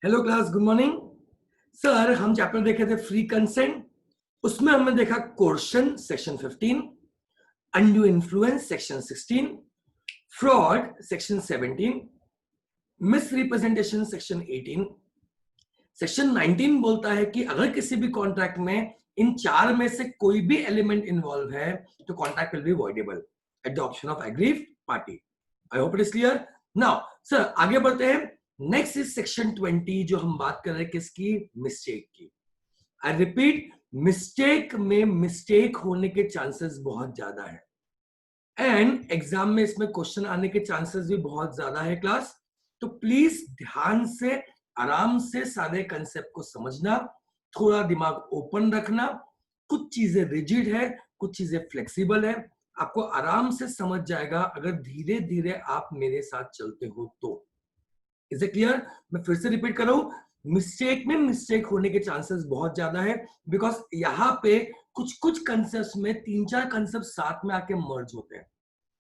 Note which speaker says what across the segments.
Speaker 1: Hello class, good morning sir. हम chapter देखे थे फ्री कंसेंट, उसमें हमने देखा coercion section 15, undue influence section 16, fraud section 17, miss representation section 18। Section 19 बोलता है कि अगर किसी भी कॉन्ट्रैक्ट में इन चार में से कोई भी एलिमेंट इन्वॉल्व है तो contract will B voidable at the option of aggrieved party. I hope it is clear. Now sir आगे बढ़ते हैं। नेक्स्ट इज सेक्शन 20, जो हम बात कर रहे हैं किसकी? मिस्टेक की। आई रिपीट, मिस्टेक में मिस्टेक होने के चांसेस बहुत ज्यादा है एंड एग्जाम में इसमें क्वेश्चन आने के चांसेस भी बहुत ज्यादा है क्लास। तो प्लीज ध्यान से आराम से सारे कंसेप्ट को समझना, थोड़ा दिमाग ओपन रखना। कुछ चीजें रिजिड है, कुछ चीजें फ्लेक्सिबल है, आपको आराम से समझ जाएगा अगर धीरे धीरे आप मेरे साथ चलते हो तो। Is it clear? मैं फिर से रिपीट कर रहा हूं, मिस्टेक में मिस्टेक होने के चांसेस बहुत ज्यादा है बिकॉज यहां पे कुछ कुछ कंसेप्ट में तीन चार कंसेप्ट साथ में आके मर्ज होते हैं।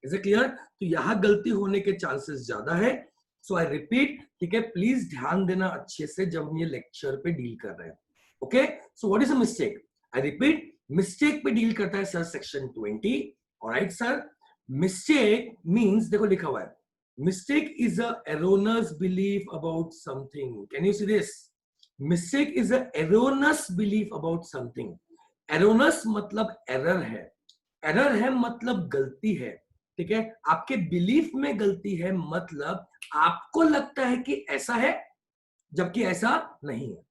Speaker 1: Is it clear? तो यहां गलती होने के चांसेस ज्यादा है। सो आई रिपीट, ठीक है, प्लीज ध्यान देना अच्छे से जब हम ये लेक्चर पे डील कर रहे हैं। Okay, so what is a mistake? I repeat, mistake पे डील करता है sir section 20। Alright sir, mistake means, देखो लिखा हुआ है, mistake is a erroneous belief about something. Can you see this? Mistake is a erroneous belief about something. Erroneous मतलब error है, error है मतलब गलती है, ठीक है। आपके बिलीफ में गलती है मतलब आपको लगता है कि ऐसा है जबकि ऐसा नहीं है।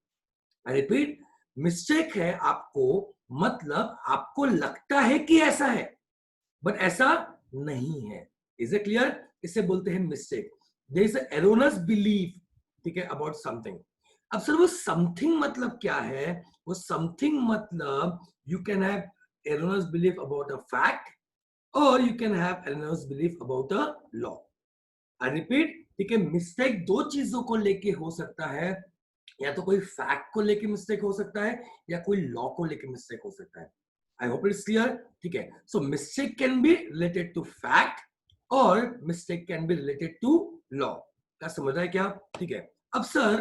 Speaker 1: आई रिपीट, मिस्टेक है आपको मतलब आपको लगता है कि ऐसा है बट ऐसा नहीं है। Is it clear? इसे बोलते हैं mistake. There is erroneous belief, ठीक है, अबाउट समथिंग। अब सर वो समथिंग मतलब क्या है? वो समथिंग मतलब you can have erroneous belief about a fact और you can have erroneous belief about a law. I repeat, ठीक है, मिस्टेक दो चीजों को लेके हो सकता है, या तो कोई फैक्ट को लेके मिस्टेक हो सकता है या कोई लॉ को लेके मिस्टेक हो सकता है। आई होप इट्स क्लियर, ठीक है। So mistake can be related to fact और mistake can be related to law. क्या समझ रहा है क्या? ठीक है। अब सर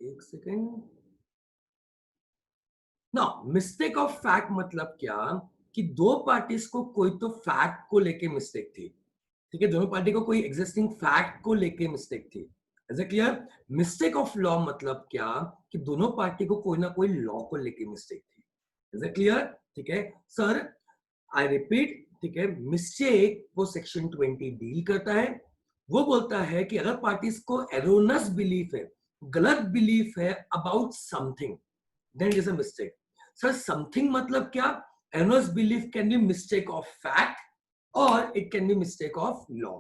Speaker 1: एक सेकेंड ना, मिस्टेक ऑफ फैक्ट मतलब क्या कि दो पार्टीज को कोई तो फैक्ट को लेके मिस्टेक थी, ठीक है, दोनों पार्टी को कोई एग्जिस्टिंग फैक्ट को लेके मिस्टेक थी। Is it clear? Mistake of law मतलब क्या कि दोनों पार्टी को कोई ना कोई लॉ को लेके मिस्टेक थी। Is it clear? ठीक है सर, आई रिपीट, ठीक है, मिस्टेक वो सेक्शन 20 डील करता है। वो बोलता है कि अगर पार्टीज को एरोनस बिलीफ है, गलत बिलीफ है about something, then it is a mistake. Sir something मतलब क्या? Erroneous belief can be mistake of fact और it can be mistake of law.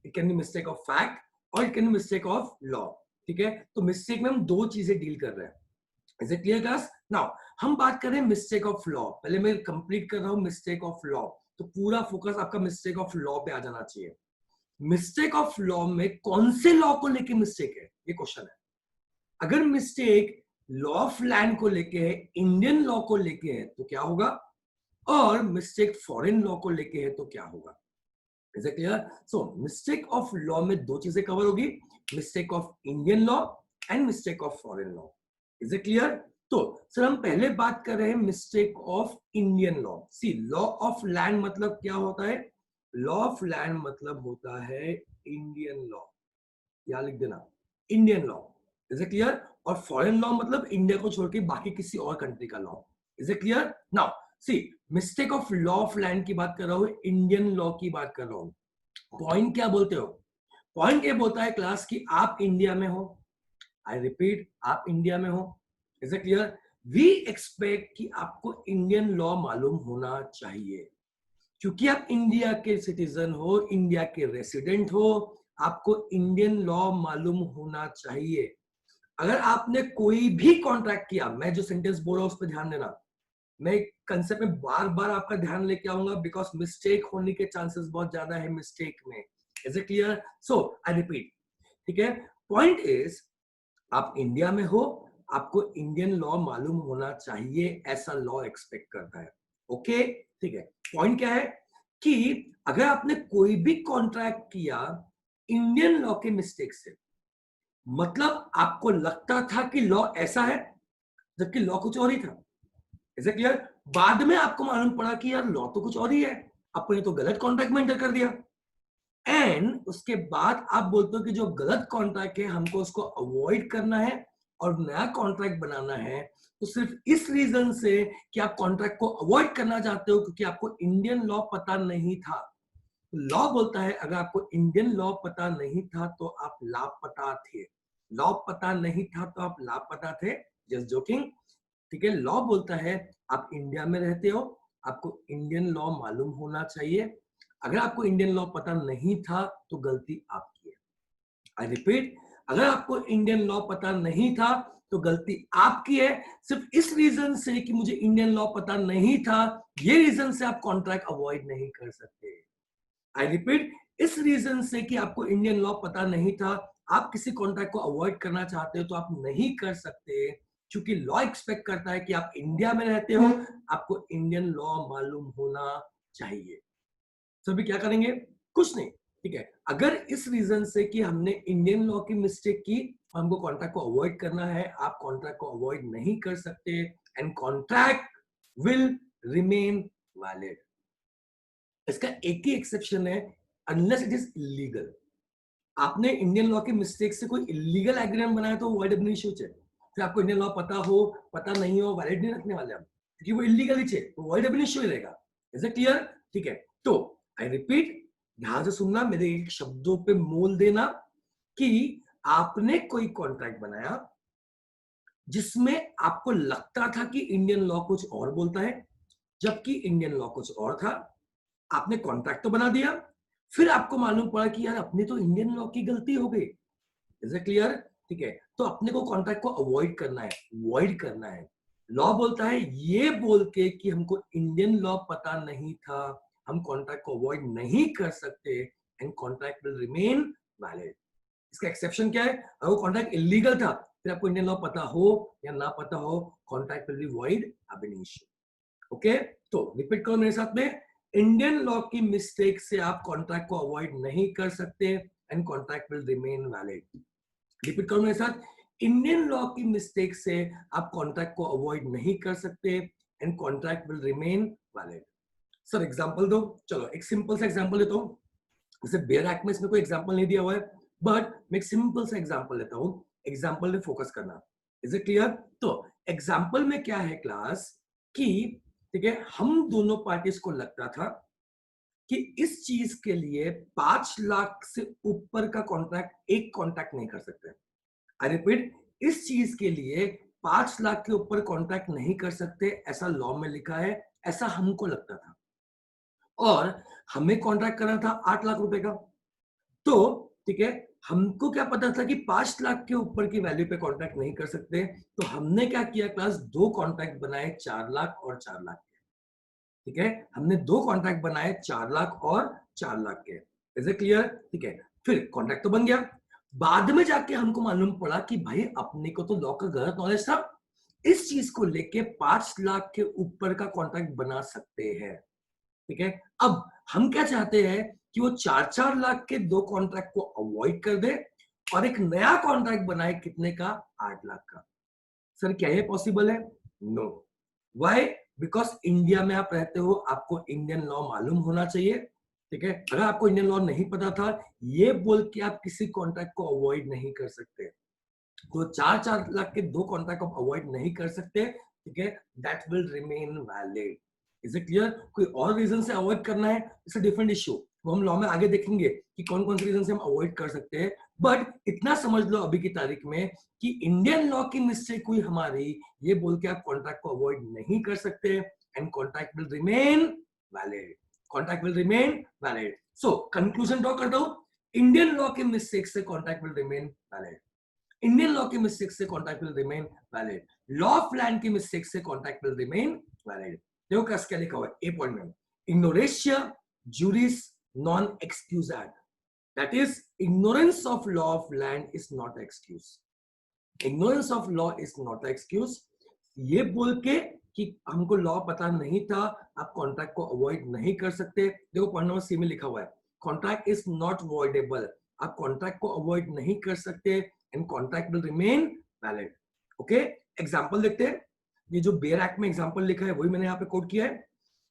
Speaker 1: It can be mistake of fact और it can be mistake of law, ठीक है। तो mistake में हम दो चीजें डील कर रहे हैं। Is it clear class? Now हम बात कर रहे हैं मिस्टेक ऑफ लॉ। पहले मैं कंप्लीट कर रहा हूं मिस्टेक ऑफ लॉ, तो पूरा फोकस आपका मिस्टेक ऑफ लॉ पे आ जाना चाहिए। मिस्टेक ऑफ लॉ में कौन से लॉ को लेके मिस्टेक है, ये क्वेश्चन है। अगर मिस्टेक लॉ ऑफ लैंड को लेके है, इंडियन लॉ को लेके है तो क्या होगा, और मिस्टेक फॉरेन लॉ को लेके है तो क्या होगा। Is it clear? So mistake of law में दो चीजें कवर होगी, mistake of Indian law and mistake of foreign law. Is it clear? तो सर हम पहले बात कर रहे हैं mistake of Indian law. See, law of land मतलब क्या होता है? लॉ ऑफ लैंड मतलब होता है इंडियन लॉ, या लिख देना Indian law. Is it clear? और फॉरेन लॉ मतलब इंडिया को छोड़ के बाकी किसी और कंट्री का law. Is it clear? Now see, mistake of law of land की बात कर रहा हूं, इंडियन लॉ की बात कर रहा हूं। पॉइंट क्या बोलते हो? पॉइंट ये बोलता है क्लास कि आप इंडिया में हो। आई रिपीट, आप इंडिया में हो। Is it clear? We expect कि आपको इंडियन लॉ मालूम होना चाहिए, क्योंकि आप इंडिया के सिटीजन हो, इंडिया के रेसिडेंट हो, आपको इंडियन लॉ मालूम होना चाहिए। अगर आपने कोई भी कॉन्ट्रैक्ट किया, मैं जो सेंटेंस बोल रहा हूं उस पर ध्यान देना, मैं कंसेप्ट में बार बार आपका ध्यान लेके आऊंगा बिकॉज मिस्टेक होने के चांसेस बहुत ज्यादा है मिस्टेक में। Is it clear? So I repeat, ठीक है, पॉइंट इज आप इंडिया में हो, आपको इंडियन लॉ मालूम होना चाहिए, ऐसा लॉ एक्सपेक्ट करता है। ओके, ठीक है। पॉइंट क्या है कि अगर आपने कोई भी कॉन्ट्रैक्ट किया इंडियन लॉ के मिस्टेक से, मतलब आपको लगता था कि लॉ ऐसा है, जबकि लॉ कुछ और ही था। Is it clear? बाद में आपको मालूम पड़ा कि यार लॉ तो कुछ और ही है, आपने तो गलत कॉन्ट्रैक्ट में एंटर कर दिया। एंड उसके बाद आप बोलते हो कि जो गलत कॉन्ट्रैक्ट है हमको उसको अवॉइड करना है और नया कॉन्ट्रैक्ट बनाना है, तो सिर्फ इस रीजन से कि आप कॉन्ट्रैक्ट को अवॉइड करना चाहते हो क्योंकि आपको इंडियन लॉ पता नहीं था। लॉ बोलता है अगर आपको इंडियन लॉ पता नहीं था तो आप लापता थे। लॉ पता नहीं था तो आप लापता थे। Just joking. ठीक है, लॉ बोलता है आप इंडिया में रहते हो, आपको इंडियन लॉ मालूम होना चाहिए। अगर आपको इंडियन लॉ पता नहीं था तो गलती आपकी है। आई रिपीट, अगर आपको इंडियन लॉ पता नहीं था तो गलती आपकी है। सिर्फ इस रीजन से कि मुझे इंडियन लॉ पता नहीं था, ये रीजन से आप कॉन्ट्रैक्ट अवॉइड नहीं कर सकते। आई रिपीट, इस रीजन से कि आपको इंडियन लॉ पता नहीं था, आप किसी कॉन्ट्रैक्ट को अवॉइड करना चाहते हो तो आप नहीं कर सकते, क्योंकि लॉ एक्सपेक्ट करता है कि आप इंडिया में रहते हो, आपको इंडियन लॉ मालूम होना चाहिए। तो अभी क्या करेंगे? कुछ नहीं। ठीक है, अगर इस रीजन से कि हमने इंडियन लॉ की मिस्टेक की, हमको कॉन्ट्रैक्ट को अवॉइड करना है, आप कॉन्ट्रैक्ट को अवॉइड नहीं कर सकते and contract will remain valid. इसका एक ही एक्सेप्शन है, अनलेस इट इज इलीगल। आपने इंडियन लॉ की मिस्टेक से कोई इलीगल एग्रीमेंट बनाया तो वॉइड एब इनिशियो है। फिर आपको इंडियन लॉ पता हो पता नहीं हो, वैलिड नहीं रखने वाले हम, क्योंकि वो इलीगल ही है, तो वॉइड एब इनिशियो ही रहेगा। Is it clear? ठीक है, तो आई रिपीट, ध्यान से सुनना, मेरे शब्दों पे मोल देना कि आपने कोई कॉन्ट्रैक्ट बनाया जिसमें आपको लगता था कि इंडियन लॉ कुछ और बोलता है, जबकि इंडियन लॉ कुछ और था। आपने कॉन्ट्रैक्ट तो बना दिया, फिर आपको मालूम पड़ा कि यार अपनी तो इंडियन लॉ की गलती हो गई। Is it clear? ठीक है, तो अपने को कॉन्ट्रैक्ट को अवॉइड करना है, वॉइड करना है। लॉ बोलता है ये बोल के कि हमको इंडियन लॉ पता नहीं था, हम कॉन्ट्रैक्ट को अवॉइड नहीं कर सकते and contract will remain valid. इसका एक्सेप्शन क्या है? अगर वो कॉन्ट्रैक्ट इलीगल था, फिर आपको इंडियन लॉ पता हो या ना पता हो, कॉन्ट्रैक्ट विल बी वॉइड अब इनिशियो। ओके, तो रिपीट करो मेरे साथ में, इंडियन लॉ की मिस्टेक से आप कॉन्ट्रैक्ट को अवॉइड नहीं कर सकते and contract will remain valid. Repeat करो मेरे साथ, इंडियन लॉ की मिस्टेक से आप कॉन्ट्रैक्ट को अवॉइड नहीं कर सकते and contract will remain valid. Sir example दो। चलो एक सिंपल सा एग्जांपल लेता हूं। जैसे बेयर एक्ट में इसमें कोई एग्जांपल नहीं दिया हुआ है, बट मैं एक सिंपल सा एग्जांपल लेता हूं। एग्जांपल पे फोकस करना। Is it clear? तो एग्जांपल में क्या है क्लास कि, ठीक है, हम दोनों पार्टीज को लगता था कि इस चीज के लिए 5 लाख से ऊपर का कॉन्ट्रैक्ट एक कॉन्ट्रैक्ट नहीं कर सकते। आई रिपीट, इस चीज के लिए 5 लाख के ऊपर कॉन्ट्रैक्ट नहीं कर सकते, ऐसा लॉ में लिखा है, ऐसा हमको लगता था। और हमें कॉन्ट्रैक्ट करना था 8 लाख रुपए का। तो ठीक है, हमको क्या पता था कि 5 लाख के ऊपर की वैल्यू पे कॉन्ट्रैक्ट नहीं कर सकते, तो हमने क्या किया क्लास, 2 कॉन्ट्रैक्ट बनाए 4 लाख और 4 लाख के। ठीक है, हमने 2 कॉन्ट्रैक्ट बनाए 4 लाख और 4 लाख के। Is it clear? ठीक है, फिर कॉन्ट्रैक्ट तो बन गया। बाद में जाके हमको मालूम पड़ा कि भाई अपने को तो लॉ का गलत नॉलेज था, इस चीज को लेके 5 लाख के ऊपर का कॉन्ट्रैक्ट बना सकते हैं। ठीक है, अब हम क्या चाहते हैं कि वो 4-4 लाख के 2 कॉन्ट्रैक्ट को अवॉइड कर दे और एक नया कॉन्ट्रैक्ट बनाए कितने का, 8 लाख का। सर क्या ये पॉसिबल है? नो। व्हाई? बिकॉज इंडिया में आप रहते हो, आपको इंडियन लॉ मालूम होना चाहिए। ठीक है, अगर आपको इंडियन लॉ नहीं पता था, ये बोल के आप किसी कॉन्ट्रैक्ट को अवॉइड नहीं कर सकते। तो 4-4 लाख के 2 कॉन्ट्रैक्ट आप अवॉइड नहीं कर सकते। ठीक है, that will remain valid. Is it clear? कोई और रीजन से अवॉइड करना है, इट्स अ डिफरेंट इश्यू, वो हम लॉ में आगे देखेंगे कि कौन कौन से रीजन से हम अवॉइड कर सकते हैं। बट इतना समझ लो अभी की तारीख में कि इंडियन लॉ की मिस्टेक हुई हमारी, ये बोल के आप कॉन्ट्रैक्ट को अवॉइड नहीं कर सकते and contract will remain valid. Contract will remain valid. So conclusion draw करता हूं, इंडियन लॉ के मिस्टेक से contract will remain valid. Indian law की मिस्टेक से contract will remain valid. Law of land की मिस्टेक से कॉन्ट्रैक्ट विल रिमेन वैलिड। देखो क्या लिखा हुआ है ए पॉइंट में, इग्नोरेंशिया जुरिस नॉन एक्सक्यूजाड, that is ignorance of law of land is not excuse. ignorance of law is not excuse। ये बोल के कि हमको लॉ पता नहीं था, आप कॉन्ट्रैक्ट को अवॉइड नहीं कर सकते। देखो पॉइंट नंबर सी में लिखा हुआ है, कॉन्ट्रैक्ट इज नॉट वॉइडेबल, आप कॉन्ट्रैक्ट को अवॉइड नहीं कर सकते and contract will remain valid. Okay, example देखते हैं। ये जो बेयर एक्ट में एग्जांपल लिखा है वही मैंने यहाँ पे कोट किया है।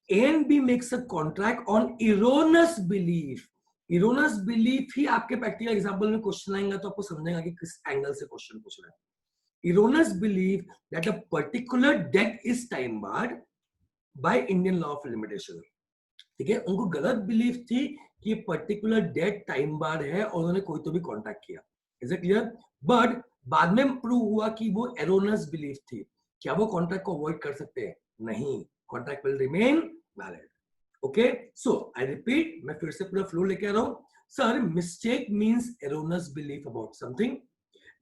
Speaker 1: A and B makes a contract on erroneous belief. Erroneous belief ही आपके प्रैक्टिकल एग्जांपल में क्वेश्चन आएगा तो आपको समझेगा कि किस एंगल से क्वेश्चन पूछ रहा है। Erroneous belief that a particular date is time barred by Indian law of limitation. ठीक है, उनको गलत बिलीफ थी कि पर्टिकुलर डेट टाइम बार है और उन्होंने कोई तो भी कॉन्टैक्ट किया। Is it clear? बट बाद में प्रूव हुआ कि वो एरोनस बिलीफ थी। क्या वो कॉन्ट्रैक्ट को अवॉइड कर सकते हैं? नहीं, contract will remain valid. Okay, so I repeat, मैं फिर से पूरा फ्लो लेके आ रहा हूं। Sir, mistake means erroneous belief about something.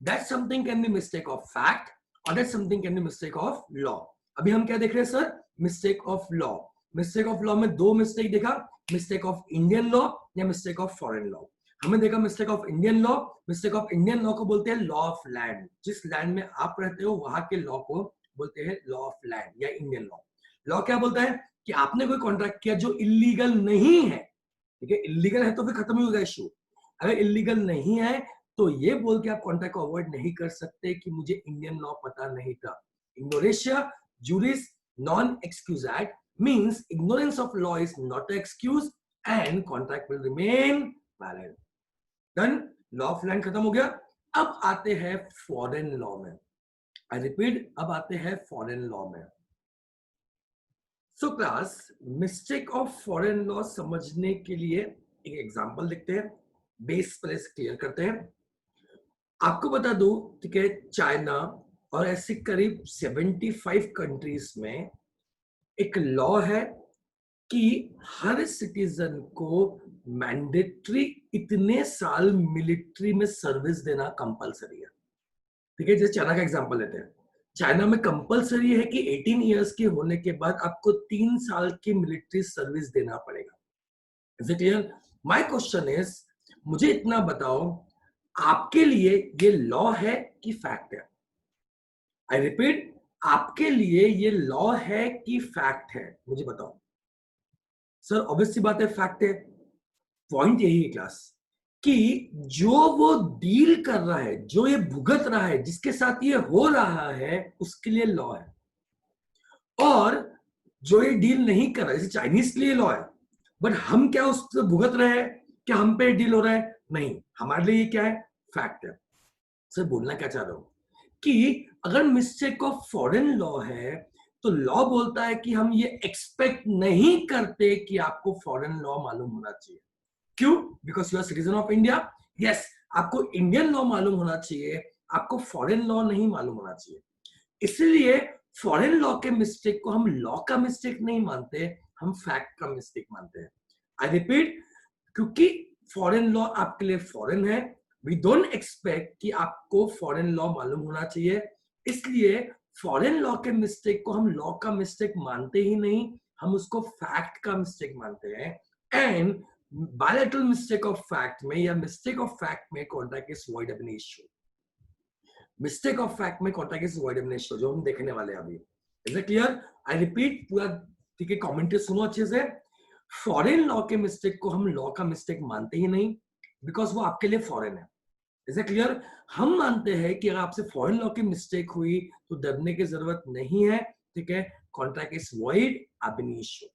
Speaker 1: That something can be mistake of fact और that something can be mistake of law. अभी हम क्या देख रहे हैं sir? Mistake of law. Mistake of law में दो मिस्टेक देखा, मिस्टेक ऑफ इंडियन लॉ या मिस्टेक ऑफ फॉरेन लॉ। हमने देखा mistake of Indian law. Mistake of Indian law को बोलते हैं लॉ ऑफ लैंड। जिस लैंड में आप रहते हो वहां के लॉ को बोलते हैं लॉ ऑफ लैंड या इंडियन लॉ। लॉ क्या बोलता है कि आपने कोई कॉन्ट्रैक्ट किया जो इलीगल नहीं है। ठीक है, इलीगल है तो फिर खत्म ही होगा इशू। अगर इलीगल नहीं है तो ये बोल के आप कॉन्ट्रैक्ट को अवॉइड नहीं कर सकते कि मुझे इंडियन लॉ पता नहीं था। इग्नोरेशिया जुरिस non एक्सक्यूजेट means ignorance of law is not an excuse and contract will remain valid. Done? Law of land खत्म हो गया। अब आते हैं फॉरेन लॉ में। I repeat, अब आते हैं फॉरेन लॉ में। So class, mistake of foreign law समझने के लिए एक एग्जांपल देखते हैं, बेस पर क्लियर करते हैं। आपको बता दूं, ठीक है, चाइना और ऐसे करीब 75 कंट्रीज में एक लॉ है कि हर सिटीजन को मैंडेटरी इतने साल मिलिट्री में सर्विस देना कंपलसरी है। ठीक है, जैसे चाइना का एग्जांपल लेते हैं। चाइना में कंपलसरी है कि 18 इयर्स के होने के बाद आपको 3 साल की मिलिट्री सर्विस देना पड़ेगा। Is it clear? My question is, मुझे इतना बताओ, आपके लिए ये लॉ है कि फैक्ट है? आई रिपीट, आपके लिए ये लॉ है कि फैक्ट है? मुझे बताओ। सर ऑब्वियस सी बात है, फैक्ट है। पॉइंट यही है क्लास कि जो वो डील कर रहा है, जो ये भुगत रहा है, जिसके साथ ये हो रहा है, उसके लिए लॉ है। और जो ये डील नहीं कर रहा है, जैसे चाइनीज के लिए लॉ है, बट हम क्या उससे भुगत रहे हैं? क्या हम पे डील हो रहा है? नहीं, हमारे लिए ये क्या है? फैक्ट है। सर बोलना क्या चाह रहा हूं कि अगर मिस्टेक ऑफ फॉरेन लॉ है तो लॉ बोलता है कि हम ये एक्सपेक्ट नहीं करते कि आपको फॉरेन लॉ मालूम होना चाहिए। क्यों? Because you are citizen of India. Yes, आपको इंडियन लॉ मालूम होना चाहिए, आपको फॉरेन लॉ नहीं मालूम होना चाहिए। इसलिए फॉरेन लॉ के मिस्टेक को हम लॉ का मिस्टेक नहीं मानते, हम फैक्ट का मिस्टेक मानते हैं। आई रिपीट, क्योंकि फॉरेन लॉ आपके लिए फॉरेन है, वी डोंट एक्सपेक्ट कि आपको फॉरेन लॉ मालूम होना चाहिए, इसलिए फॉरेन लॉ के मिस्टेक को हम लॉ का मिस्टेक मानते ही नहीं, हम उसको फैक्ट का मिस्टेक मानते हैं। And bilateral mistake of fact में या मिस्टेक ऑफ फैक्ट में कॉन्ट्रैक्ट इज वॉइड अब इश्यू। मिस्टेक ऑफ फैक्ट में कॉन्ट्रैक्ट इज वॉइड अब इश्यू, जो हम देखने वाले हैं अभी। Is it clear? I repeat, पूरा ठीक है, कमेंट्री सुनो अच्छे से। फॉरेन लॉ के मिस्टेक को हम लॉ का मिस्टेक मानते ही नहीं, बिकॉज वो आपके लिए फॉरेन है। Is it clear? हम मानते हैं कि अगर आपसे फॉरेन लॉ की मिस्टेक हुई तो डरने की जरूरत नहीं है। ठीक है, कॉन्ट्रैक्ट इज वॉइड अब इश्यू।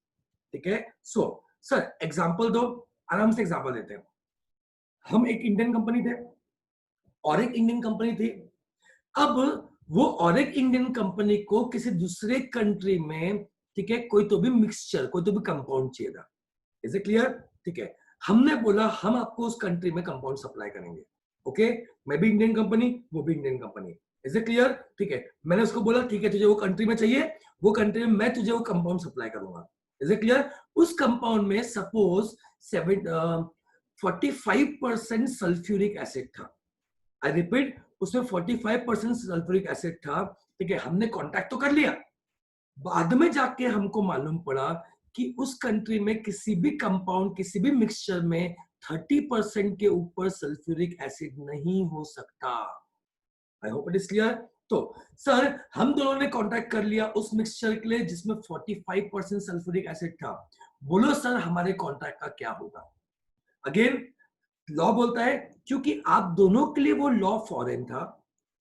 Speaker 1: ठीक है, सो सर एग्जांपल दो, आराम से एग्जांपल देते हैं। हम एक इंडियन कंपनी थे और एक इंडियन कंपनी थी। अब वो और एक इंडियन कंपनी को किसी दूसरे कंट्री में, ठीक है, कोई तो भी मिक्सचर, कोई तो भी कंपाउंड चाहिए था। Is it clear? ठीक है, हमने बोला हम आपको उस कंट्री में कंपाउंड सप्लाई करेंगे। ओके, मैं भी इंडियन कंपनी, वो भी Indian company. Is it clear? ठीक है, मैंने उसको बोला ठीक है, तुझे वो कंट्री में चाहिए, वो कंट्री में मैं तुझे वो कंपाउंड सप्लाई करूंगा। Is it clear? उस कंपाउंड में सपोज 45% सल्फ्यूरिक एसिड था। आई रिपीट, उसमें 45% सल्फ्यूरिक एसिड था। ठीक है, हमने कॉन्टैक्ट तो कर लिया, बाद में जाके हमको मालूम पड़ा कि उस कंट्री में किसी भी कंपाउंड, किसी भी मिक्सचर में 30% के ऊपर सल्फ्यूरिक एसिड नहीं हो सकता। I hope it is clear. तो सर हम दोनों ने कॉन्टैक्ट कर लिया उस मिक्सचर के लिए जिसमें 45% सल्फ्यूरिक एसिड था। बोलो सर हमारे कॉन्ट्रैक्ट का क्या होगा? अगेन लॉ बोलता है क्योंकि आप दोनों के लिए वो लॉ फॉरेन था,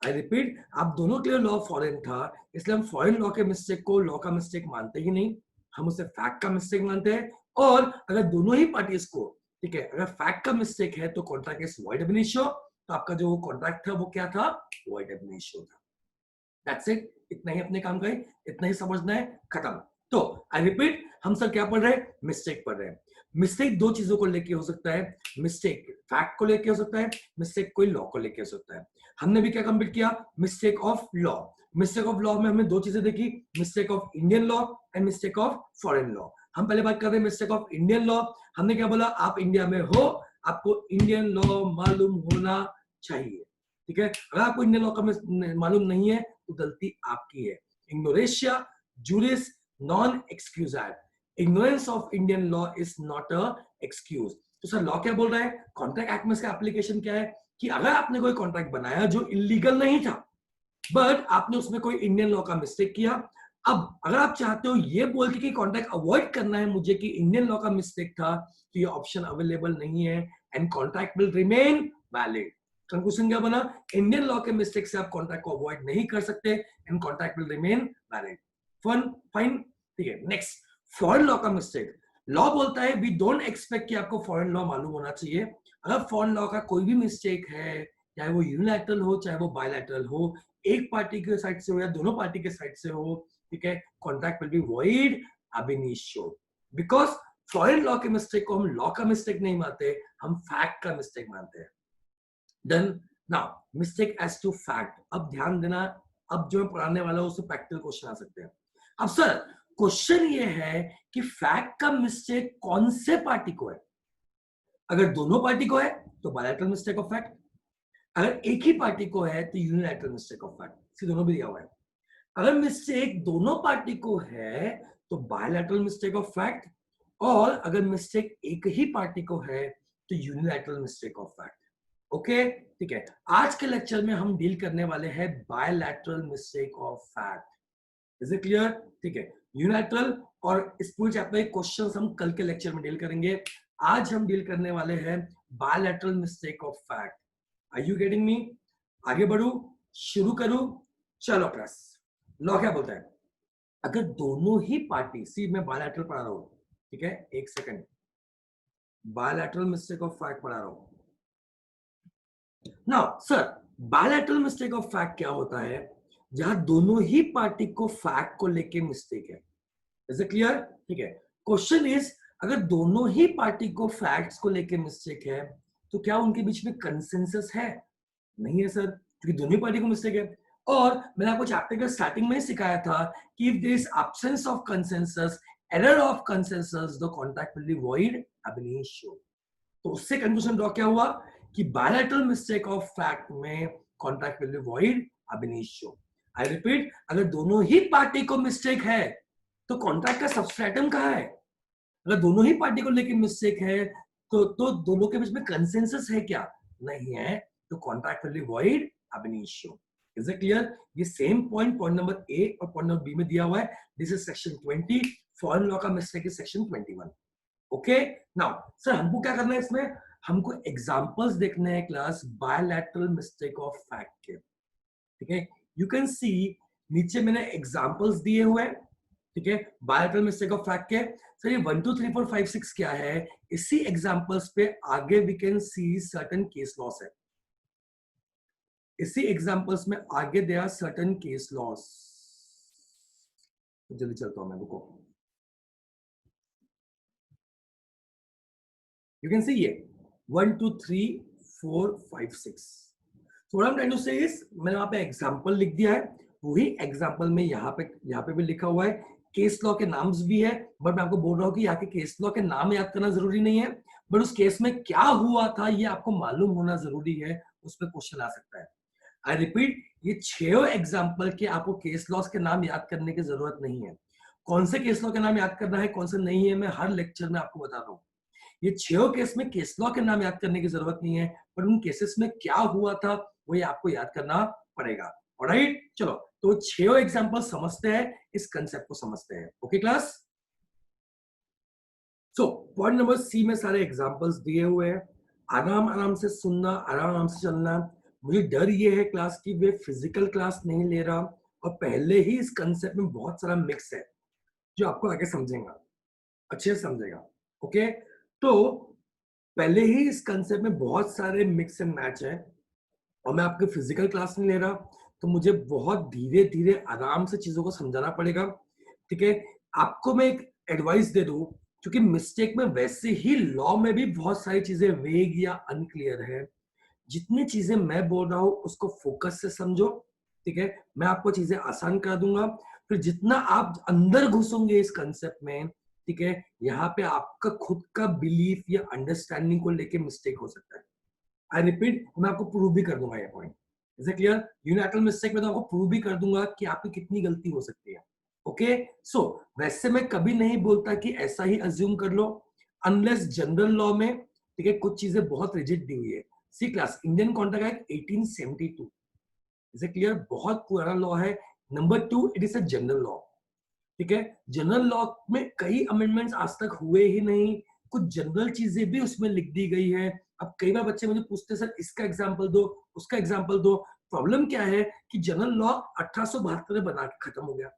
Speaker 1: आई रिपीट, आप दोनों के लिए लॉ फॉरेन था, इसलिए हम फॉरेन लॉ के मिस्टेक को लॉ का मिस्टेक मानते ही नहीं, हम उसे फैक्ट का मिस्टेक मानते हैं। और अगर दोनों ही पार्टीज को, ठीक है, अगर फैक्ट का मिस्टेक है तो कॉन्ट्रैक्ट इज वॉइड एब इनिशियो, तो आपका जो कॉन्ट्रैक्ट था वो क्या था, वॉइड एब इनिशियो था। दैट्स इट, इतना ही अपने काम का है, इतना ही समझना है, खत्म। तो आई रिपीट, हम सर क्या पढ़ रहे हैं, मिस्टेक पढ़ रहे हैं। मिस्टेक दो चीजों को लेके हो सकता है, मिस्टेक फैक्ट को लेके हो सकता है, मिस्टेक कोई लॉ को लेके हो सकता है। हमने भी क्या कंप्लीट किया, mistake of law. Mistake of law में हमने दो चीजें देखी, mistake of Indian law and mistake of foreign law. हम पहले बात कर रहे हैं मिस्टेक ऑफ इंडियन लॉ। हमने क्या बोला, आप इंडिया में हो, आपको इंडियन लॉ मालूम होना चाहिए, ठीक है। अगर आपको इंडियन लॉ का मालूम नहीं है तो गलती आपकी है। इग्नोरेशिया जुरिस नॉन एक्सक्यूजार, ignorance of Indian law is not a excuse. तो सर लॉ क्या बोल रहा है, कॉन्ट्रैक्ट एक्ट में इसका एप्लीकेशन क्या है कि अगर आपने कोई कॉन्ट्रैक्ट बनाया जो इलीगल नहीं था, बट आपने उसमें कोई इंडियन लॉ का मिस्टेक किया, अब अगर आप चाहते हो ये बोल के कि कॉन्ट्रैक्ट अवॉइड करना है मुझे कि इंडियन लॉ का मिस्टेक था, तो ये ऑप्शन अवेलेबल नहीं है and contract will remain valid. Conclusion क्या बना, इंडियन लॉ के मिस्टेक से आप कॉन्ट्रैक्ट को अवॉइड नहीं कर सकते and contract will remain valid. Fine, ठीक है। नेक्स्ट, फॉरेन लॉ का मिस्टेक। लॉ बोलता है वी डोंट एक्सपेक्ट कि आपको फॉरेन लॉ मालूम होना चाहिए। अगर फॉरेन लॉ का कोई भी मिस्टेक है, चाहे वो यूनिलैटरल हो चाहे वो बायलैटरल हो, एक पार्टी के साइड से हो या दोनों पार्टी के साइड से हो, ठीक है, कॉन्ट्रैक्ट विल बी वॉइड अब इनिशियो। बिकॉज फॉरेन लॉ के मिस्टेक को हम लॉ का मिस्टेक नहीं मानते, हम फैक्ट का मिस्टेक मानते हैं। Then now mistake as to fact. अब ध्यान देना, अब जो मैं पढ़ाने वाला हूं उससे प्रैक्टिकल क्वेश्चन आ सकते हैं। अब सर क्वेश्चन ये है कि फैक्ट का मिस्टेक कौन से पार्टी को है। अगर दोनों पार्टी को है तो बायलैटरल मिस्टेक ऑफ फैक्ट, अगर एक ही पार्टी को है तो यूनिलैटरल मिस्टेक ऑफ फैक्ट। सी दोनों भी दिया हुआ है। अगर मिस्टेक दोनों पार्टी को है तो बायलैटरल मिस्टेक ऑफ फैक्ट, और अगर मिस्टेक एक ही पार्टी को है तो unilateral mistake of fact. Okay, ठीक है। आज के लेक्चर में हम डील करने वाले हैं bilateral mistake of fact. Is it clear, ठीक है। यूनिलैटरल और इस पूरे चैप्टर के क्वेश्चंस हम कल के लेक्चर में डील करेंगे। आज हम डील करने वाले हैं bilateral mistake of fact. Are you getting me? आगे बढ़ू, शुरू करूं? चलो प्रेस। लॉ क्या बोलता है, अगर दोनों ही पार्टी, सी मैं बायलैटरल पढ़ा रहा हूं, ठीक है, एक second, bilateral mistake of fact पढ़ा रहा हूं। Now sir bilateral mistake of fact क्या होता है, जहां दोनों ही पार्टी को फैक्ट को लेके मिस्टेक है। इज इट क्लियर, ठीक है। क्वेश्चन इज, अगर दोनों ही पार्टी को फैक्ट्स को लेके मिस्टेक है तो क्या उनके बीच में कंसेंसस है? नहीं है सर, क्योंकि दोनों ही पार्टी को मिस्टेक है। और मैंने आपको चैप्टर के स्टार्टिंग में ही सिखाया था कि if there is absence of consensus, error of consensus, the contract will be void अब इनिशियो। तो उससे कंक्लूजन ड्रॉ क्या हुआ कि बायलैटरल मिस्टेक ऑफ फैक्ट में कॉन्ट्रैक्ट विल बी वॉइड अब इनिशियो। आई रिपीट, अगर दोनों ही पार्टी को मिस्टेक है तो कॉन्ट्रैक्ट का सबस्ट्रेटम कहां है? अगर दोनों ही पार्टी को लेकर मिस्टेक है तो दोनों के बीच में कंसेंसस है क्या? नहीं है, तो कॉन्ट्रैक्ट विल बी वॉइड अब इनिशियो। Is it clear? ये सेम पॉइंट नंबर ए और पॉइंट नंबर बी में दिया हुआ है। This is section 20, foreign law का mistake is section 21। Okay, now sir हमको क्या करना है इसमें, हमको एग्जांपल्स देखने हैं class bilateral mistake of fact के, ठीक है। यू कैन सी नीचे मैंने एग्जांपल्स दिए हुए हैं, ठीक है, बायलैटरल मिस्टेक ऑफ फैक्ट के। सर ये 1 2 3 4 5 6 क्या है, इसी एग्जांपल्स पे आगे we can see certain case laws है। इसी एग्जांपल्स में आगे there are certain case laws. जल्दी चलता हूं मैं, रुको। You can see ये 1 2 3 4 5 6। So what I'm trying to say is, मैंने वहां पे एग्जाम्पल लिख दिया है, वही एग्जाम्पल में यहाँ पे भी लिखा हुआ है, केस लॉ के नाम्स भी है। बट मैं आपको बोल रहा हूँ कि यहाँ के केस लॉ के नाम याद करना जरूरी नहीं है, बट उस केस में क्या हुआ था ये आपको मालूम होना जरूरी है, उस पर क्वेश्चन आ सकता है। आई रिपीट, ये 6 एग्जाम्पल के आपको केस लॉस के नाम याद करने की जरूरत नहीं है। कौन से केस लॉ के नाम याद करना है, कौन से नहीं है, मैं हर लेक्चर में आपको बता रहा हूँ। ये 6 केस में केस लॉ के नाम याद करने की जरूरत नहीं है, पर उन केसेस में क्या हुआ था वो ये आपको याद करना पड़ेगा। ऑलराइट, चलो तो 6 एग्जांपल समझते हैं, इस कंसेप्ट को समझते हैं। Okay class, so point number C में सारे एग्जांपल्स दिए हुए हैं। आराम आराम से सुनना, आराम आराम से चलना। मुझे डर ये है क्लास की वे फिजिकल क्लास नहीं ले रहा, और पहले ही इस कंसेप्ट में बहुत सारा मिक्स है जो आपको आगे समझेगा, अच्छे से समझेगा। ओके, तो पहले ही इस कंसेप्ट में बहुत सारे मिक्स एंड मैच है, और मैं आपकी फिजिकल क्लास नहीं ले रहा, तो मुझे बहुत धीरे धीरे आराम से चीजों को समझाना पड़ेगा। ठीक है, आपको मैं एक एडवाइस दे दूं, क्योंकि मिस्टेक में वैसे ही लॉ में भी बहुत सारी चीजें वेग या अनक्लियर है। जितनी चीजें मैं बोल रहा हूं उसको फोकस से समझो। ठीक है, मैं आपको चीजें आसान कर दूंगा। फिर जितना आप अंदर घुसोगे इस कंसेप्ट में, ठीक है, यहाँ पे आपका खुद का बिलीफ या अंडरस्टैंडिंग को लेके मिस्टेक हो सकता है। आई रिपीट, मैं आपको प्रूव भी कर दूंगा ये point. Is it clear? Unilateral mistake में तो आपको प्रूव भी कर दूंगा कि आपकी कितनी गलती हो सकती है। ओके, सो वैसे मैं कभी नहीं बोलता कि ऐसा ही अज्यूम कर लो, अनलेस जनरल लॉ में, ठीक है, कुछ चीजें बहुत रिजिड दी हुई है। C class Indian contract act 1872, is it clear? बहुत पुराना लॉ है। Number 2, it is a general law. ठीक है, जनरल लॉ में कई अमेंडमेंट्स आज तक हुए ही नहीं, कुछ जनरल चीजें भी उसमें लिख दी गई है। अब कई बार बच्चे मुझे पूछते हैं, सर इसका एग्जांपल दो, उसका एग्जांपल दो। प्रॉब्लम क्या है कि जनरल लॉ 1872 में बना के खत्म हो गया।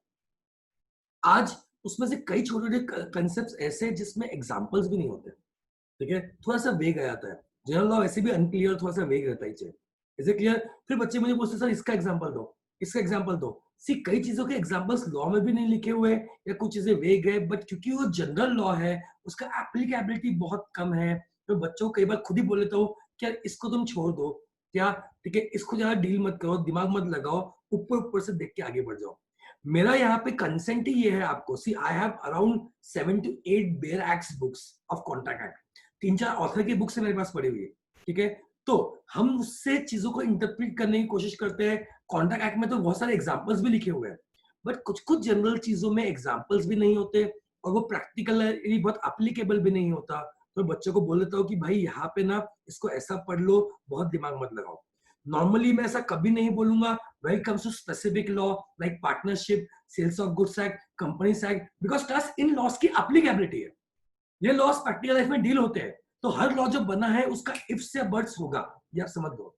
Speaker 1: आज उसमें से कई छोटे छोटे कंसेप्ट ऐसे हैं जिसमें एग्जांपल्स भी नहीं होते। ठीक है, थोड़ा सा वेग आ जाता है। जनरल लॉ वैसे भी अनक्लियर, थोड़ा सा वेग रहता ही चाहिए। Is it clear? फिर बच्चे मुझे पूछते सर इसका एग्जांपल दो, इसका एग्जांपल दो। सी कई चीजों के एग्जांपल्स लॉ में भी नहीं लिखे हुए, या कुछ चीजें वेग है, बट क्योंकि वो जनरल लॉ है उसका एप्लीकेबिलिटी बहुत कम है। तो बच्चों को कई बार खुद ही बोल लेता हूँ, क्या इसको तुम छोड़ दो क्या, ठीक है, इसको ज्यादा डील मत करो, दिमाग मत लगाओ, ऊपर ऊपर से देख के आगे बढ़ जाओ। मेरा यहाँ पे कंसेंट ही ये है आपको। See I have around 7 to 8 bare acts books of contract act, 3-4 author की बुक्स मेरे पास पड़ी हुई है। ठीक है, तो हम उससे चीजों को इंटरप्रेट करने की कोशिश करते हैं। कॉन्ट्रैक्ट एक्ट में तो बहुत सारे एग्जांपल्स भी लिखे हुए हैं, बट कुछ कुछ जनरल चीजों में एग्जांपल्स भी नहीं होते, और वो प्रैक्टिकली बहुत एप्लीकेबल भी नहीं होता। तो बच्चों को बोल देता हूँ कि भाई यहाँ पे ना इसको ऐसा पढ़ लो, बहुत दिमाग मत लगाओ। नॉर्मली मैं ऐसा कभी नहीं बोलूंगा when it comes to specific law like partnership, sales of goods act, companies act, because trust in laws की applicability है। ये लॉस प्रैक्टिकल लाइफ में डील होते हैं, तो हर लॉ जो बना है उसका इफ से बट्स होगा, ये आप समझ लो।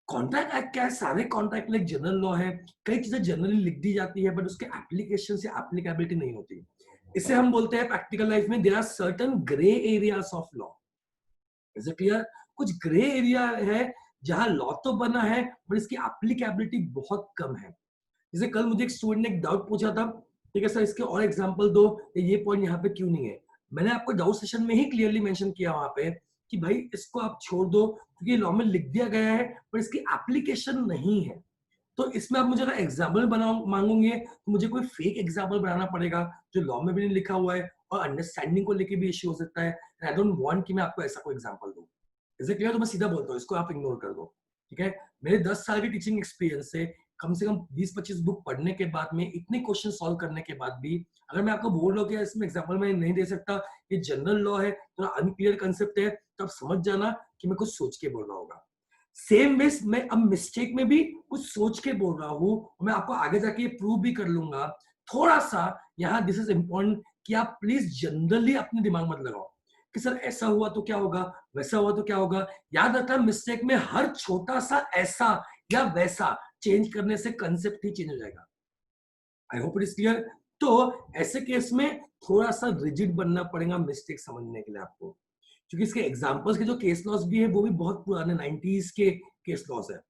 Speaker 1: कॉन्ट्रैक्ट एक्ट क्या है? सारे कॉन्ट्रैक्ट लाइक जनरल लॉ है, कई चीजें जनरली लिख दी जाती है, बट उसके एप्लीकेशन से एप्लीकेबिलिटी नहीं होती। इसे हम बोलते हैं प्रैक्टिकल लाइफ में there are certain grey areas of law. Is it clear? कुछ ग्रे एरिया है जहां लॉ तो बना है बट इसकी एप्लीकेबिलिटी बहुत कम है। जैसे कल मुझे एक स्टूडेंट ने एक डाउट पूछा था, ठीक है सर इसके और एग्जांपल दो, ये पॉइंट यहाँ पे क्यों नहीं है। मैंने आपको डाउट सेशन में ही क्लियरली मेंशन किया वहां पे कि भाई इसको आप छोड़ दो, क्योंकि लॉ में लिख दिया गया है पर इसकी एप्लीकेशन नहीं है। तो इसमें आप मुझे अगर एग्जाम्पल बनाओ मांगोगे तो मुझे कोई फेक एग्जाम्पल बनाना पड़ेगा जो लॉ में भी नहीं लिखा हुआ है, और अंडरस्टैंडिंग को लेके भी इश्यू हो सकता है। आई डोंट वांट कि मैं आपको ऐसा कोई एग्जाम्पल दूं। इसे क्लियर? तो मैं सीधा बोलता हूँ, इसको आप इग्नोर कर दो। ठीक है, मेरे 10 साल की टीचिंग एक्सपीरियंस से कम 20-25 बुक पढ़ने के बाद में, इतने क्वेश्चन सॉल्व करने के बाद भी, अगर मैं आपको बोल रहा हूँ कि इसमें एग्जाम्पल मैं नहीं दे सकता, ये जनरल लॉ है, थोड़ा अनक्लियर कंसेप्ट है, तो आप समझ जाना कि मैं कुछ सोच के बोल रहा होगा। सेम वेज मैं अब मिस्टेक में भी कुछ सोच के बोल रहा हूँ, मैं आपको आगे जाके प्रूव भी कर लूंगा। थोड़ा सा यहाँ दिस इज इंपॉर्टेंट कि आप प्लीज जनरली अपने दिमाग मत लगाओ कि सर ऐसा हुआ तो क्या होगा, वैसा हुआ तो क्या होगा। याद रखना, मिस्टेक में हर छोटा सा ऐसा या वैसा चेंज करने से कंसेप्ट ही चेंज हो जाएगा। I hope it is clear. तो ऐसे केस में थोड़ा सा रिजिड बनना पड़ेगा मिस्टेक समझने के लिए आपको, क्योंकि इसके एग्जांपल्स के जो केस लॉस भी है वो भी बहुत पुराने 90s के केस लॉस है।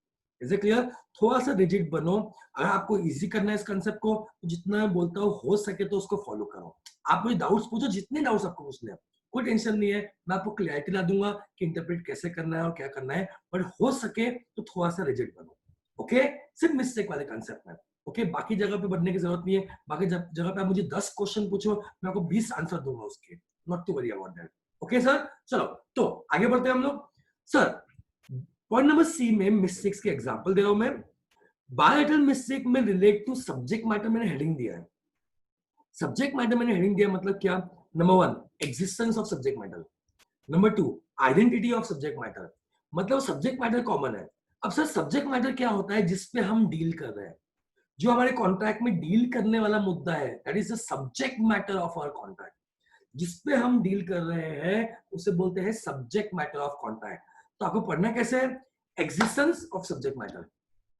Speaker 1: Is it clear? थोड़ा सा रिजिड बनो। अगर आपको इजी करना है इस कंसेप्ट को, तो जितना मैं बोलता हूँ हो सके तो उसको फॉलो करो। आप मुझे डाउट्स पूछो, जितने डाउट्स आपको पूछने हैं, कोई टेंशन नहीं है, मैं आपको क्लैरिटी ला दूंगा कि इंटरप्रेट कैसे करना है और क्या करना है, बट हो सके तो थोड़ा सा रिजिड बनो। ओके, सिर्फ मिस्टेक वाले कंसेप्ट में। ओके, बाकी जगह पे बढ़ने की जरूरत नहीं है। बाकी जगह पे आप मुझे 10 क्वेश्चन पूछो, मैं आपको 20 आंसर दूंगा उसके। Not to worry about that. Okay sir, चलो तो आगे बढ़ते हैं हम लोग। सर पॉइंट नंबर सी में मिस्टेक्स के एग्जांपल दे रहा हूं मैं। बायोलैटरल मिस्टेक में रिलेट टू सब्जेक्ट मैटर मैंने हेडिंग दिया है। सब्जेक्ट मैटर मैंने हेडिंग दिया मतलब क्या? Number 1, existence of subject matter. Number 2, identity of subject matter. मतलब सब्जेक्ट मैटर कॉमन है। अब सर सब्जेक्ट मैटर क्या होता है जिसपे हम डील कर रहे हैं? जो हमारे कॉन्ट्रैक्ट में डील करने वाला मुद्दा है, that is the subject matter of our contract. जिसपे हम डील कर रहे हैं उसे बोलते हैं सब्जेक्ट मैटर ऑफ कॉन्ट्रैक्ट। तो आपको पढ़ना कैसे है? Existence of subject matter,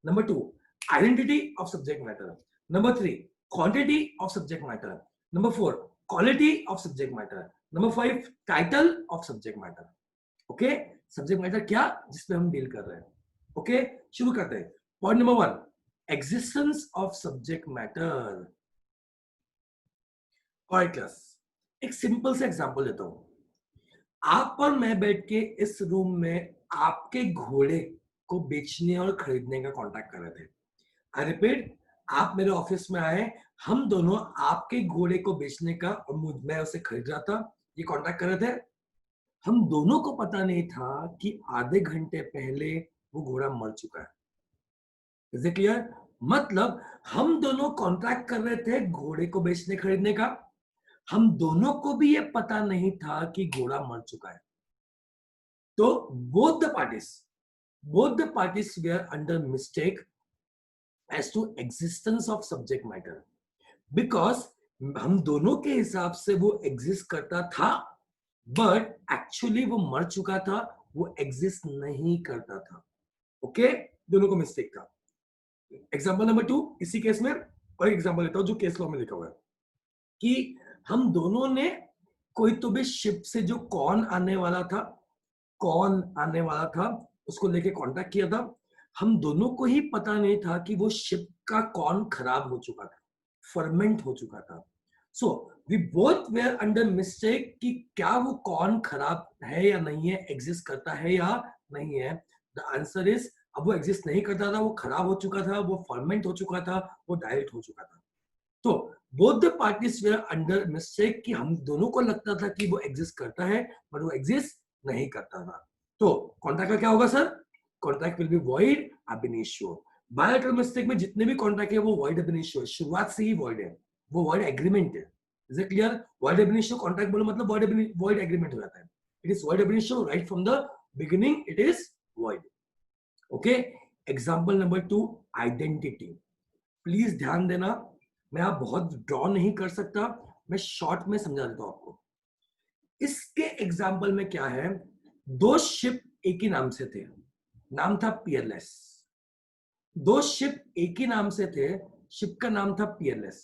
Speaker 1: number 2 identity of subject matter, number 3 quantity of subject matter, number 4 quality of subject matter, number 5 title of subject matter. Okay, subject matter क्या, जिसपे हम deal कर रहे हैं। ओके, शुरू करते हैं। Point number 1, existence of subject matter. Alright class, एक सिंपल सा एग्जांपल देता हूं। आप और मैं बैठ के इस रूम में आपके घोड़े को बेचने और खरीदने का कॉन्ट्रैक्ट कर रहे थे। आई रिपीट, आप मेरे ऑफिस में आए, हम दोनों आपके घोड़े को बेचने का और मैं उसे खरीद रहा था, ये कॉन्ट्रैक्ट कर रहे थे। हम दोनों को पता नहीं था कि आधे घंटे पहले वो घोड़ा मर चुका है। Is it clear? मतलब हम दोनों कॉन्ट्रैक्ट कर रहे थे घोड़े को बेचने खरीदने का, हम दोनों को भी ये पता नहीं था कि घोड़ा मर चुका है। तो both the parties were under mistake as to existence of subject matter, because हम दोनों के हिसाब से वो एग्जिस्ट करता था, बट एक्चुअली वो मर चुका था, वो एग्जिस्ट नहीं करता था। ओके, दोनों को मिस्टेक था। एग्जांपल नंबर 2, इसी केस में और एग्जांपल लेता हूं जो केस लॉ में लिखा हुआ है कि हम दोनों ने कोई तो भी शिप से जो कॉर्न आने वाला था उसको लेके कांटेक्ट किया था। हम दोनों को ही पता नहीं था कि वो शिप का कॉर्न खराब हो चुका था, फर्मेंट हो चुका था। So we both were under mistake कि क्या वो कॉर्न खराब है या नहीं है, एग्जिस्ट करता है या नहीं है। द आंसर इज, अब वो एग्जिस्ट नहीं करता था, वो खराब हो चुका था, वो फर्मेंट हो चुका था, वो डाइल्यूट हो चुका था। तो both the parties were under mistake कि हम दोनों को लगता था कि वो एग्जिस्ट करता है, बट वो एग्जिस्ट नहीं करता था। तो कॉन्ट्रैक्ट का क्या होगा sir? Contract will be void ab initio। Bilateral mistake में जितने भी कॉन्ट्रैक्ट है वो वॉइड ab initio है, शुरुआत से ही वॉइड है, वो वॉइड एग्रीमेंट है। Is it clear? Void ab initio contract बोलो मतलब वॉइड एग्रीमेंट हो जाता है। It is void ab initio right from the beginning, it is void. Okay, example number 2, identity. Please ध्यान देना, मैं आप बहुत ड्रॉ नहीं कर सकता, मैं शॉर्ट में समझा देता हूं आपको। इसके एग्जाम्पल में क्या है, दो शिप एक ही नाम से थे, नाम था पियरलेस। दो शिप एक ही नाम से थे, शिप का नाम था पियरलेस।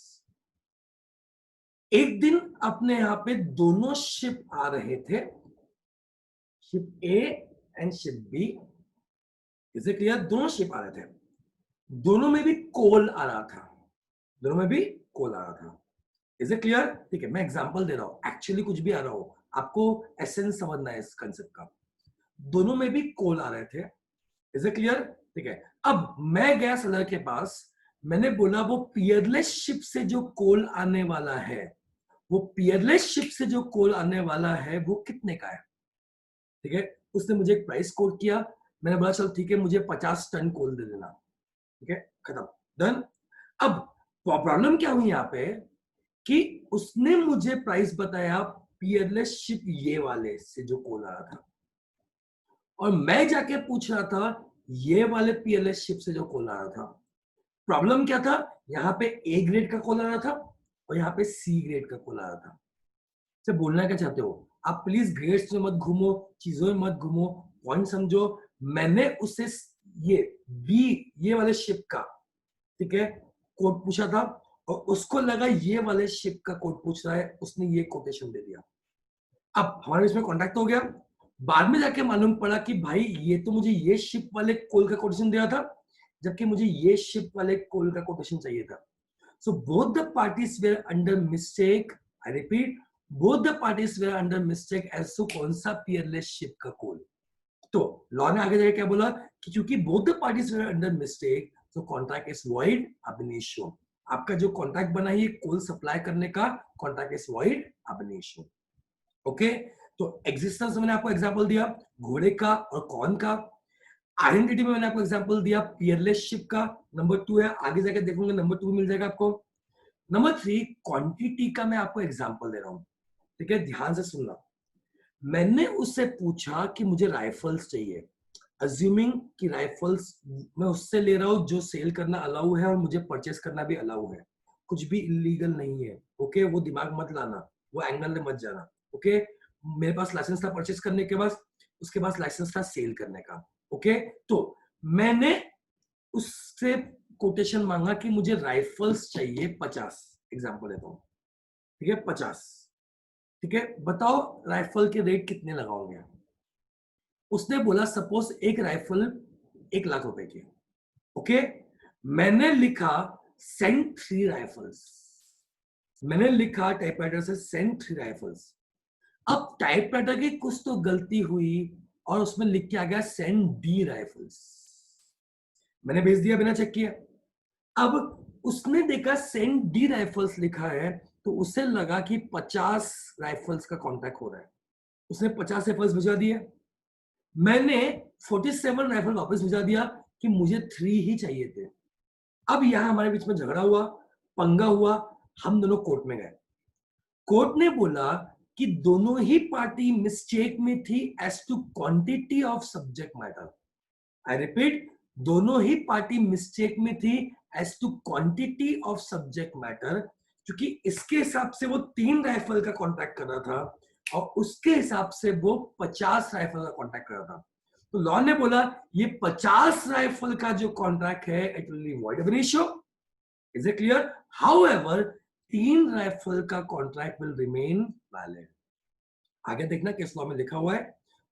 Speaker 1: एक दिन अपने यहां पे दोनों शिप आ रहे थे, ship A and ship B. इसे क्लियर? दोनों शिप आ रहे थे, दोनों में भी कोल आ रहा था, दोनों में भी कोल आ रहा था। Is it clear? ठीक है, मैं एग्जांपल दे रहा हूं, एक्चुअली कुछ भी आ रहा हो, आपको एसेंस समझना है इस कंसेप्ट का। दोनों में भी कोल आ रहे थे। Is it clear? ठीक है, अब मैं गया सेलर के पास, मैंने बोला वो पियरलेस शिप से जो कोल आने वाला है, वो पियरलेस शिप से जो कोल आने वाला है वो कितने का है? ठीक है, उसने मुझे एक प्राइस कोट किया, मैंने बोला चल ठीक है, मुझे 50 टन कोल दे देना। ठीक है, खत्म, डन। अब प्रॉब्लम क्या हुई यहाँ पे कि उसने मुझे प्राइस बताया पियरलेस शिप ये वाले से जो कोल आ रहा था, और मैं जाके पूछ रहा था ये वाले पियरलेस शिप से जो कोल आ रहा था। प्रॉब्लम क्या था, यहाँ पे ए ग्रेड का कोल आ रहा था और यहाँ पे सी ग्रेड का कोल आ रहा था। से बोलना क्या चाहते हो आप? प्लीज ग्रेड्स में मत घूमो, चीजों में मत घूमो, पॉइंट समझो। मैंने उससे ये बी, ये वाले शिप का, ठीक है, कोड पूछा था, और उसको लगा ये वाले शिप का कोड पूछ रहा है, उसने ये कोटेशन दे दिया। अब हमारे इसमें कॉन्टैक्ट हो गया। बाद में जाके मालूम पड़ा कि भाई ये तो मुझे ये शिप वाले कोल का कोटेशन दिया था, जबकि मुझे ये शिप वाले कोल का कोटेशन चाहिए था। So both the parties were under mistake, I repeat, both the parties were under mistake as to कौन सा पियरलेस शिप का कोल। तो लॉ ने आगे जाके क्या बोला कि क्योंकि both the parties were under mistake, so contract is void ab initio। आपका जो कॉन्ट्रैक्ट बना है कोल सप्लाई करने का, contract is void ab initio। Okay, तो एग्जिस्टेंस मैंने आपको एग्जांपल दिया घोड़े का और कौन का। आइडेंटिटी में मैंने आपको एग्जांपल दिया पियरलेस शिप का। नंबर 2 है, आगे जाकर देखोगे नंबर 2 मिल जाएगा आपको। नंबर 3 क्वांटिटी का मैं आपको एग्जांपल दे रहा हूं, ठीक है, ध्यान से सुनना। मैंने उससे पूछा कि मुझे राइफल्स चाहिए, अज्यूमिंग कि राइफल्स मैं उससे ले रहा हूं जो सेल करना अलाउ है और मुझे परचेस करना भी अलाउ है, कुछ भी इलीगल नहीं है। ओके, वो दिमाग मत लाना, वो एंगल में मत जाना। ओके, मेरे पास लाइसेंस था परचेस करने के बाद, उसके पास लाइसेंस था सेल करने का। ओके, तो मैंने उससे कोटेशन मांगा कि मुझे राइफल्स चाहिए 50, एग्जांपल देता हूं, ठीक है 50, ठीक है, बताओ राइफल के रेट कितने लगाओगे। उसने बोला सपोज एक राइफल 1 लाख रुपए की। ओके, मैंने लिखा सेंड 3 राइफल्स, मैंने लिखा टाइपराइटर से सेंड 3 राइफल्स। अब टाइपराइटर की कुछ तो गलती हुई और उसमें लिख के आ गया सेंड डी राइफल्स, मैंने भेज दिया बिना चेक किया। अब उसने देखा सेंड डी राइफल्स लिखा है तो उसे लगा कि 50 राइफल्स का कॉन्ट्रैक्ट हो रहा है, उसने 50 राइफल्स भिजवा दिए। मैंने 47 राइफल वापस भिजवा दिया कि मुझे 3 ही चाहिए थे। अब यहां हमारे बीच में झगड़ा हुआ, पंगा हुआ, हम दोनों कोर्ट में गए। कोर्ट ने बोला कि दोनों ही पार्टी मिस्टेक में थी as to quantity of subject matter. I repeat, दोनों ही पार्टी मिस्टेक में थी as to quantity of subject matter, क्योंकि इसके हिसाब से वो 3 राइफल का कॉन्ट्रैक्ट कर रहा था और उसके हिसाब से वो 50 राइफल का कॉन्ट्रैक्ट कर रहा था। तो लॉ ने बोला ये 50 राइफल का जो कॉन्ट्रैक्ट है it will be void of ratio. Is it clear? However 3 rifle का कॉन्ट्रैक्ट विल रिमेन वैलिड। आगे देखना किस लॉ में लिखा हुआ है।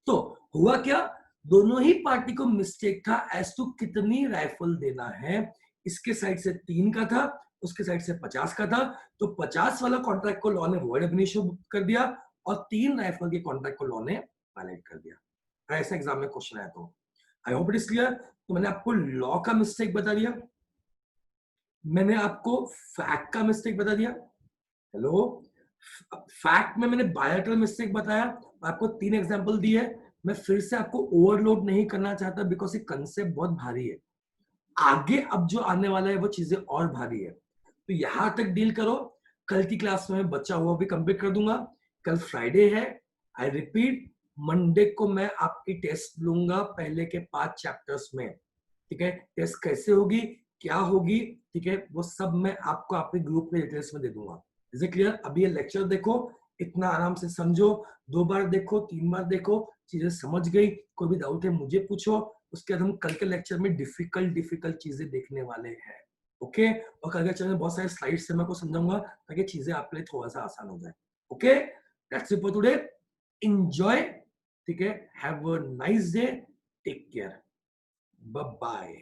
Speaker 1: तो हुआ क्या, दोनों ही पार्टी को मिस्टेक था एज टू कितनी राइफल देना है। इसके साइड से 3 का था, उसके साइड से 50 का था, तो 50 वाला कॉन्ट्रैक्ट को लॉ ने वॉइड ऑफ रेशियो कर दिया और 3 राइफल के कॉन्ट्रैक्ट को लॉ ने वैलिड कर दिया। ऐसा एग्जाम में क्वेश्चन आया तो I hope it is clear. तो मैंने आपको लॉ का मिस्टेक बता दिया, मैंने आपको फैक्ट का मिस्टेक बता दिया। हेलो, फैक्ट में मैंने बायोलैटरल मिस्टेक बताया, आपको 3 एग्जांपल दिए। मैं फिर से आपको ओवरलोड नहीं करना चाहता बिकॉज ये कंसेप्ट बहुत भारी है, आगे अब जो आने वाला है वो चीजें और भारी है, तो यहां तक डील करो। कल की क्लास में बचा हुआ भी कंप्लीट कर दूंगा। कल फ्राइडे है, आई रिपीट, मंडे को मैं आपकी टेस्ट लूंगा पहले के 5 चैप्टर्स में, ठीक है। टेस्ट कैसे होगी, क्या होगी, ठीक है, वो सब मैं आपको आपके ग्रुप में डिटेल्स में दे दूंगा। Is it clear? अभी ये लेक्चर देखो, इतना आराम से समझो, 2 बार देखो, 3 बार देखो, चीजें समझ गई, कोई भी डाउट है मुझे पूछो। उसके बाद हम कल के लेक्चर में डिफिकल्ट चीजें देखने वाले हैं। ओके, और कल के लेक्चर में बहुत सारे स्लाइड्स से मैं आपको समझाऊंगा ताकि चीजें आपके लिए थोड़ा सा आसान हो जाए। Okay, that's it for today, enjoy, ठीक है, have a nice day, take care, bye bye.